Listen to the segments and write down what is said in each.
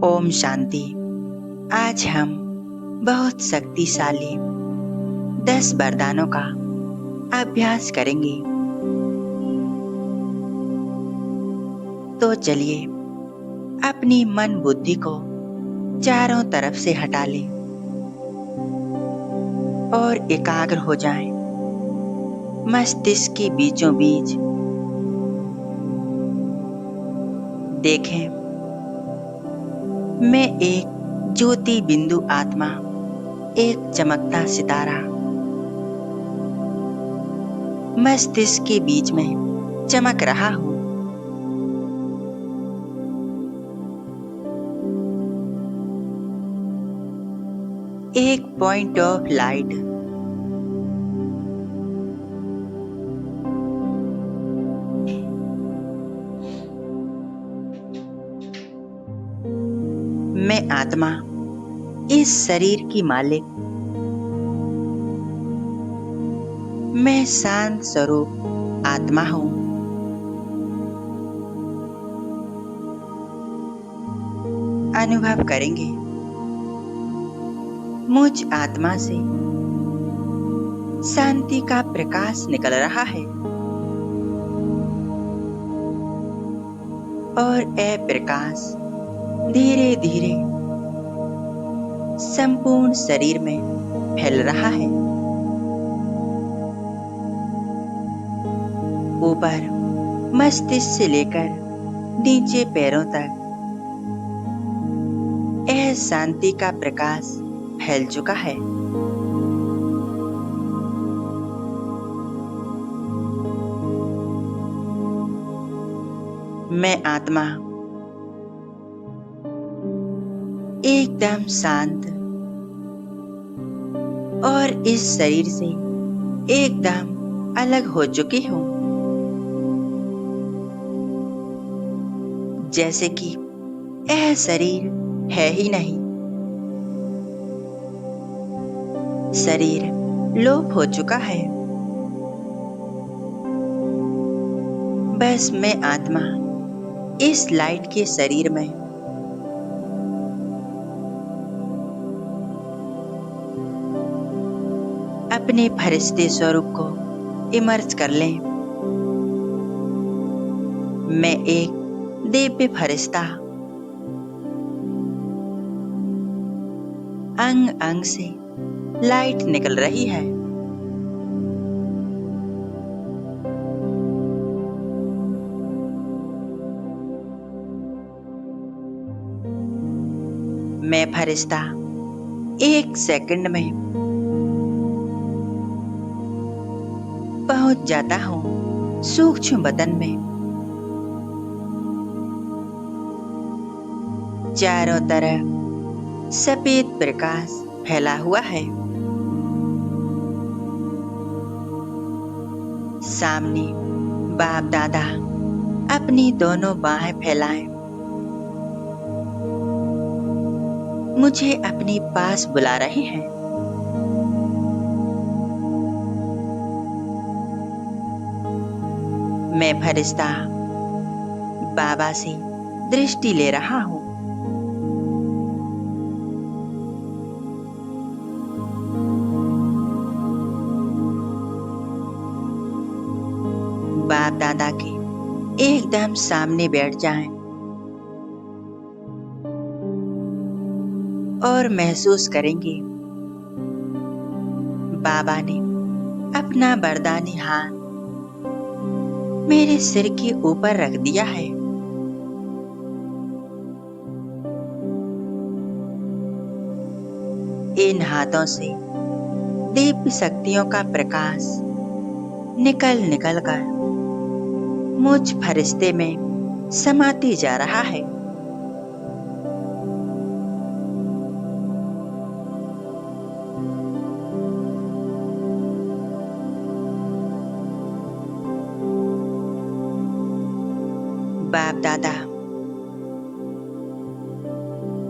ओम शांति। आज हम बहुत शक्तिशाली 10 वरदानों का अभ्यास करेंगे। तो चलिए अपनी मन बुद्धि को चारों तरफ से हटा लें और एकाग्र हो जाएं। मस्तिष्क के बीचों बीच देखें, मैं एक ज्योति बिंदु आत्मा, एक चमकता सितारा मस्तिष्क के बीच में चमक रहा हूं। एक पॉइंट ऑफ लाइट मैं आत्मा, इस शरीर की मालिक, मैं शांत स्वरूप आत्मा हूं। अनुभव करेंगे मुझ आत्मा से शांति का प्रकाश निकल रहा है और यह प्रकाश धीरे धीरे संपूर्ण शरीर में फैल रहा है। ऊपर मस्तिष्क से लेकर नीचे पैरों तक यह शांति का प्रकाश फैल चुका है। मैं आत्मा एकदम शांत और इस शरीर से एकदम अलग हो चुकी हूं, जैसे कि यह शरीर है ही नहीं। शरीर लोप हो चुका है। बस मैं आत्मा इस लाइट के शरीर में अपने फरिश्ते स्वरूप को इमर्ज कर लें। मैं एक दिव्य फरिश्ता, अंग अंग से लाइट निकल रही है। मैं फरिश्ता एक सेकंड में पहुंच जाता हूं सूक्ष्म बदन में। चारों तरफ सफेद प्रकाश फैला हुआ है। सामने बाप दादा अपनी दोनों बाहें फैलाएं मुझे अपने पास बुला रहे हैं। मैं फरिश्ता बाबा से दृष्टि ले रहा हूं। बाप दादा के एकदम सामने बैठ जाएं और महसूस करेंगे बाबा ने अपना वरदानी हाथ मेरे सिर के ऊपर रख दिया है। इन हाथों से दिव्य शक्तियों का प्रकाश निकल निकल कर मुझ फरिश्ते में समाती जा रहा है। बाप दादा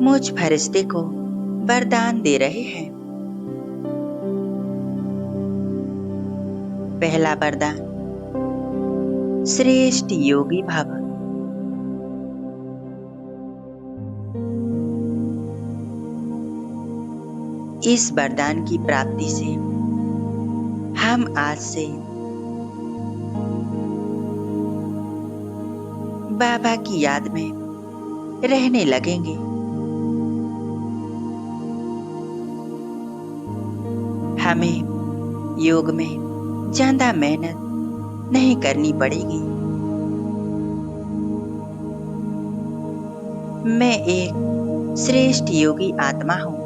मुझ फरिश्ते को वरदान दे रहे हैं। पहला वरदान, श्रेष्ठ योगी भव। इस वरदान की प्राप्ति से हम आज से बाबा की याद में रहने लगेंगे। हमें योग में ज्यादा मेहनत नहीं करनी पड़ेगी। मैं एक श्रेष्ठ योगी आत्मा हूँ।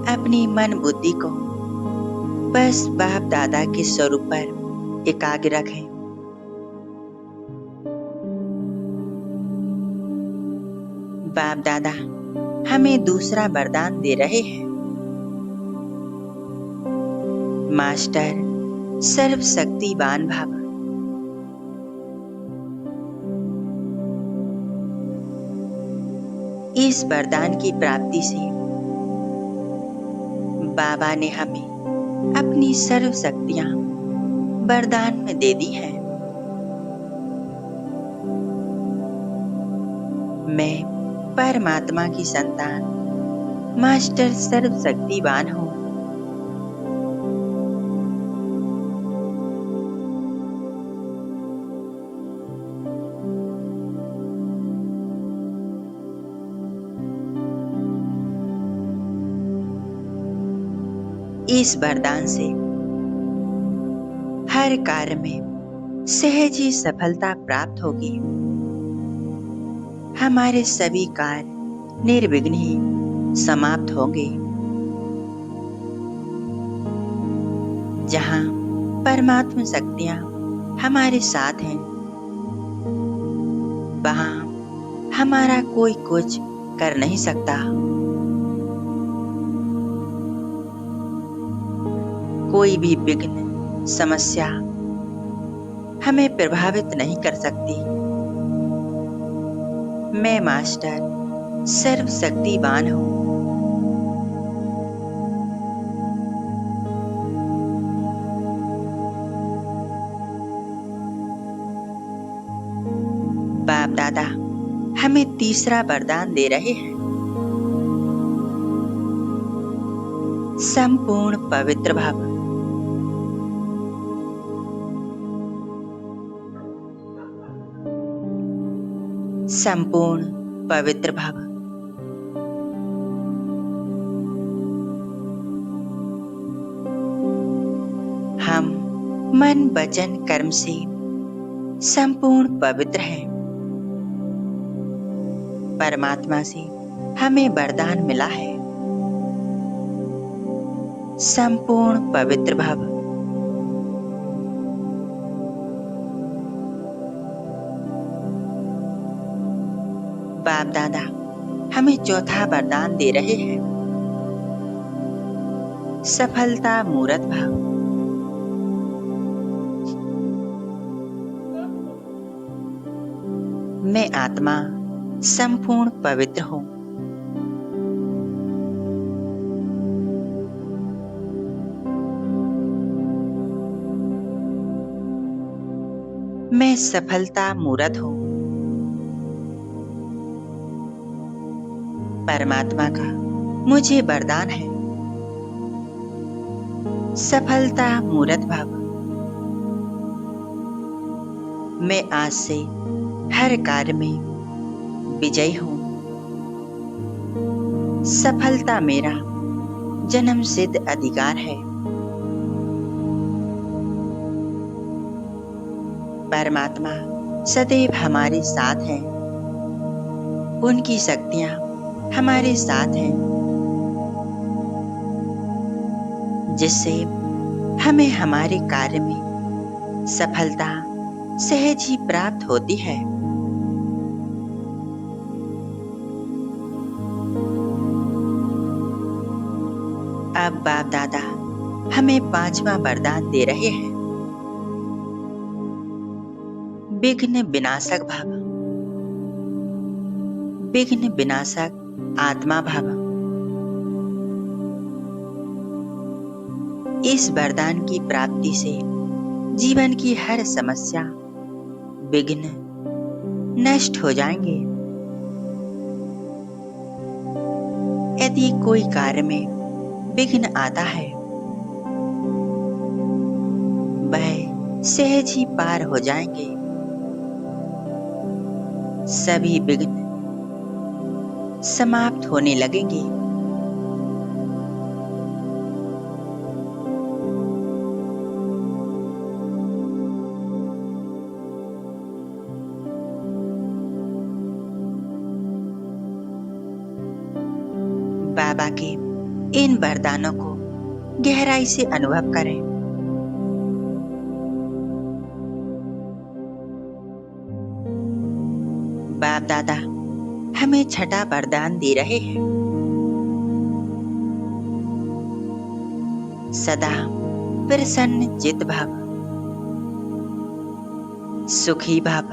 अपनी मन बुद्धि को बस बाप दादा के स्वरूप पर एकाग्र रखें। बाप दादा हमें दूसरा वरदान दे रहे हैं। मास्टर सर्वशक्तिवान भव। इस वरदान की प्राप्ति से बाबा ने हमें अपनी सर्व शक्तियां वरदान में दे दी हैं। मैं परमात्मा की संतान मास्टर सर्वशक्तिवान हूँ। इस वरदान से हर कार्य में सहज ही सफलता प्राप्त होगी। हमारे सभी कार्य निर्विघ्न ही समाप्त होंगे। जहाँ परमात्मा शक्तियाँ हमारे साथ हैं, वहाँ हमारा कोई कुछ कर नहीं सकता। कोई भी विघ्न समस्या हमें प्रभावित नहीं कर सकती। मैं मास्टर सर्वशक्तिवान हूँ। बाप दादा हमें तीसरा वरदान दे रहे हैं। संपूर्ण पवित्र भव। संपूर्ण पवित्र भव। हम मन वचन कर्म से संपूर्ण पवित्र हैं। परमात्मा से हमें वरदान मिला है। संपूर्ण पवित्र भव। बाप दादा हमें चौथा वरदान दे रहे हैं। सफलता मूर्त भाव। मैं आत्मा संपूर्ण पवित्र हूँ। मैं सफलता मूर्त हूँ। परमात्मा का मुझे वरदान है। सफलता मूर्त भव। मैं आज से हर कार्य में विजयी हूँ। सफलता मेरा जन्म सिद्ध अधिकार है। परमात्मा सदैव हमारे साथ हैं। उनकी शक्तियाँ हमारे साथ हैं, जिससे हमें हमारे कार्य में सफलता सहज ही प्राप्त होती है। अब बाप दादा हमें पांचवा वरदान दे रहे हैं। विघ्न विनाशक भव। विघ्न विनाशक आत्मा भव। इस वरदान की प्राप्ति से जीवन की हर समस्या, विघ्न नष्ट हो जाएंगे। यदि कोई कार्य में विघ्न आता है, वह सहज ही पार हो जाएंगे। सभी विघ्न समाप्त होने लगेंगे। बाबा के इन वरदानों को गहराई से अनुभव करें। बाप दादा हमें छठा वरदान दे रहे हैं। सदा प्रसन्न चित भव, सुखी भव।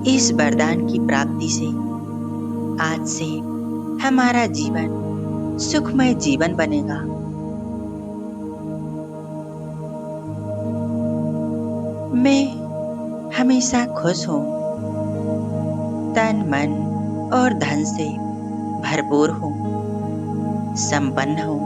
इस वरदान की प्राप्ति से आज से हमारा जीवन सुखमय जीवन बनेगा। मैं हमेशा खुश हूँ, तन मन और धन से भरपूर हूँ, संपन्न हूँ।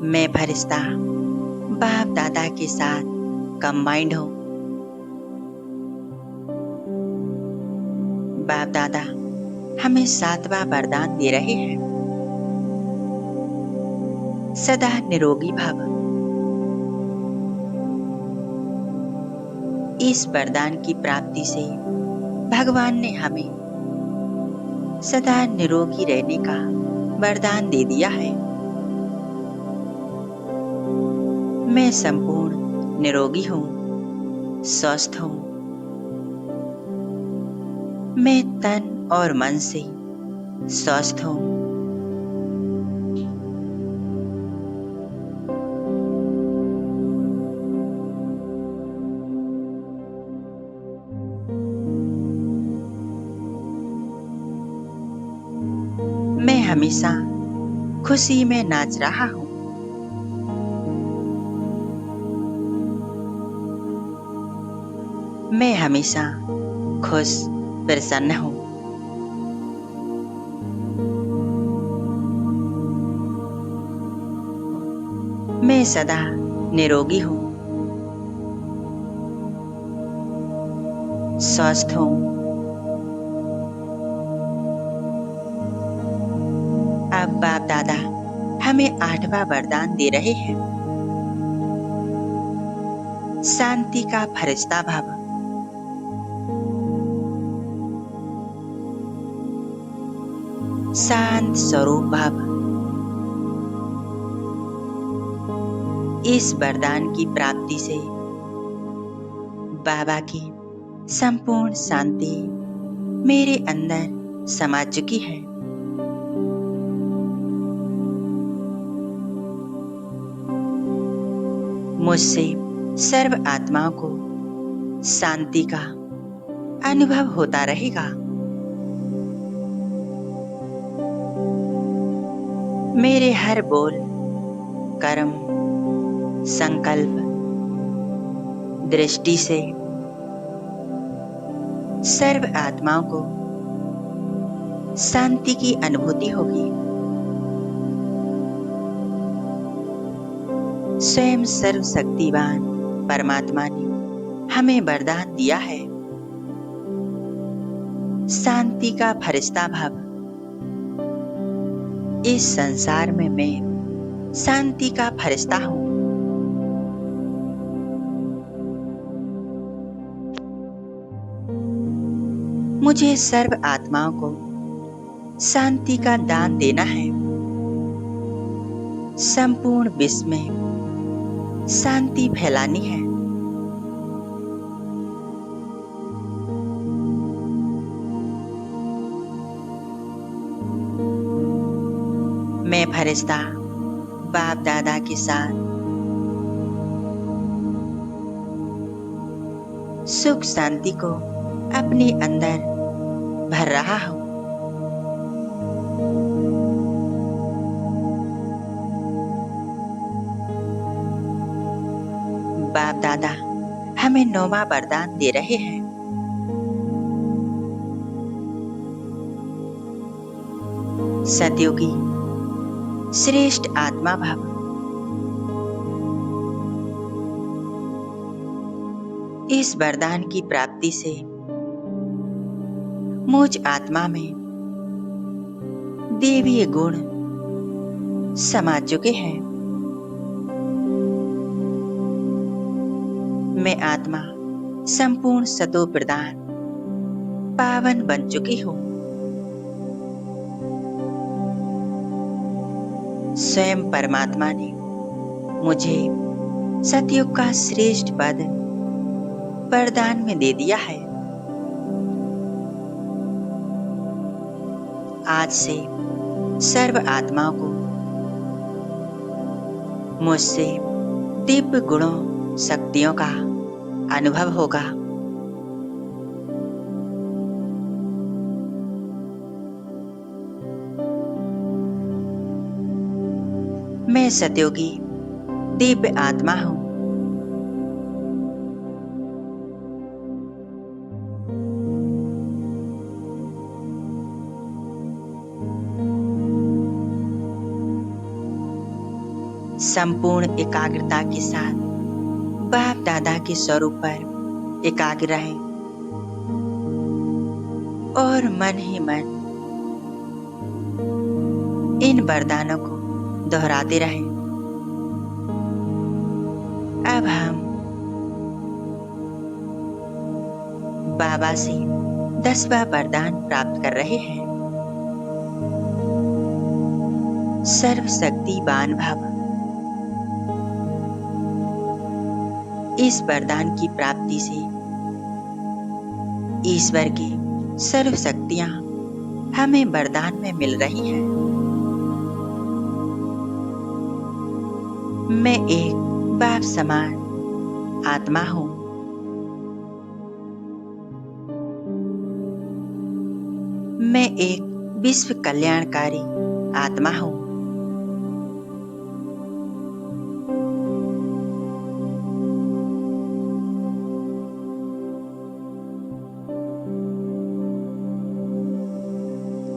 मैं फरिश्ता बाप दादा के साथ कंबाइंड हूँ। बाप दादा हमें सातवां वरदान दे रहे हैं। सदा निरोगी भव। इस वरदान की प्राप्ति से भगवान ने हमें सदा निरोगी रहने का वरदान दे दिया है। मैं संपूर्ण निरोगी हूँ, स्वस्थ हूँ। मैं तन और मन से स्वस्थ हूँ। मैं हमेशा खुशी में नाच रहा हूँ। मैं हमेशा खुश प्रसन्न हूँ। मैं सदा निरोगी हूँ, स्वस्थ हूँ। अब बाप दादा हमें आठवां वरदान दे रहे हैं। शांति का फरिश्ता भव। शांत स्वरूप भव। इस वरदान की प्राप्ति से बाबा की संपूर्ण शांति मेरे अंदर समा चुकी है। मुझसे सर्व आत्माओं को शांति का अनुभव होता रहेगा। मेरे हर बोल, कर्म, संकल्प, दृष्टि से सर्व आत्माओं को शांति की अनुभूति होगी। स्वयं सर्वशक्तिवान परमात्मा ने हमें वरदान दिया है। शांति का फरिश्ता भव। इस संसार में मैं शांति का फरिश्ता हूँ। मुझे सर्व आत्माओं को शांति का दान देना है। संपूर्ण विश्व में शांति फैलानी है। मैं फरिश्ता बाप दादा के साथ सुख शांति को अपने अंदर भर रहा हूं। बाप दादा हमें 9वां वरदान दे रहे हैं। सतयुगी श्रेष्ठ आत्मा भव। इस वरदान की प्राप्ति से मुझ आत्मा में देवीय गुण समा चुके हैं। मैं आत्मा संपूर्ण सतो प्रदान पावन बन चुकी हूँ। स्वयं परमात्मा ने मुझे सतयुग का श्रेष्ठ पद वरदान में दे दिया है। आज से सर्व आत्माओं को मुझसे दिव्य गुणों शक्तियों का अनुभव होगा। मैं सतयोगी दिव्य आत्मा हूं। संपूर्ण एकाग्रता के साथ बाप दादा के स्वरूप पर एकाग्र रहें और मन ही मन इन वरदानों को दोहराते रहें। अब हम बाबा से 10वां वरदान प्राप्त कर रहे हैं। सर्वशक्तिवान भव। इस वरदान की प्राप्ति से ईश्वर की सर्व शक्तियां हमें वरदान में मिल रही हैं। मैं एक बाप समान आत्मा हूं। मैं एक विश्व कल्याणकारी आत्मा हूं।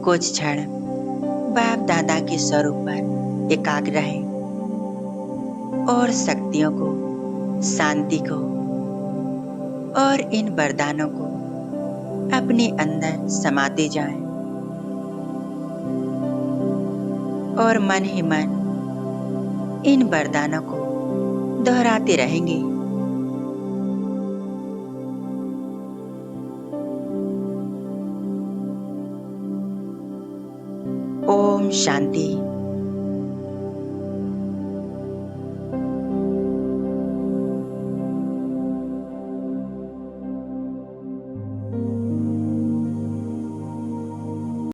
कुछ क्षण बाप दादा के स्वरूप पर एकाग्र रहें और शक्तियों को, शांति को और इन वरदानों को अपने अंदर समाते जाएं और मन ही मन इन वरदानों को दोहराते रहेंगे। ओम शांति।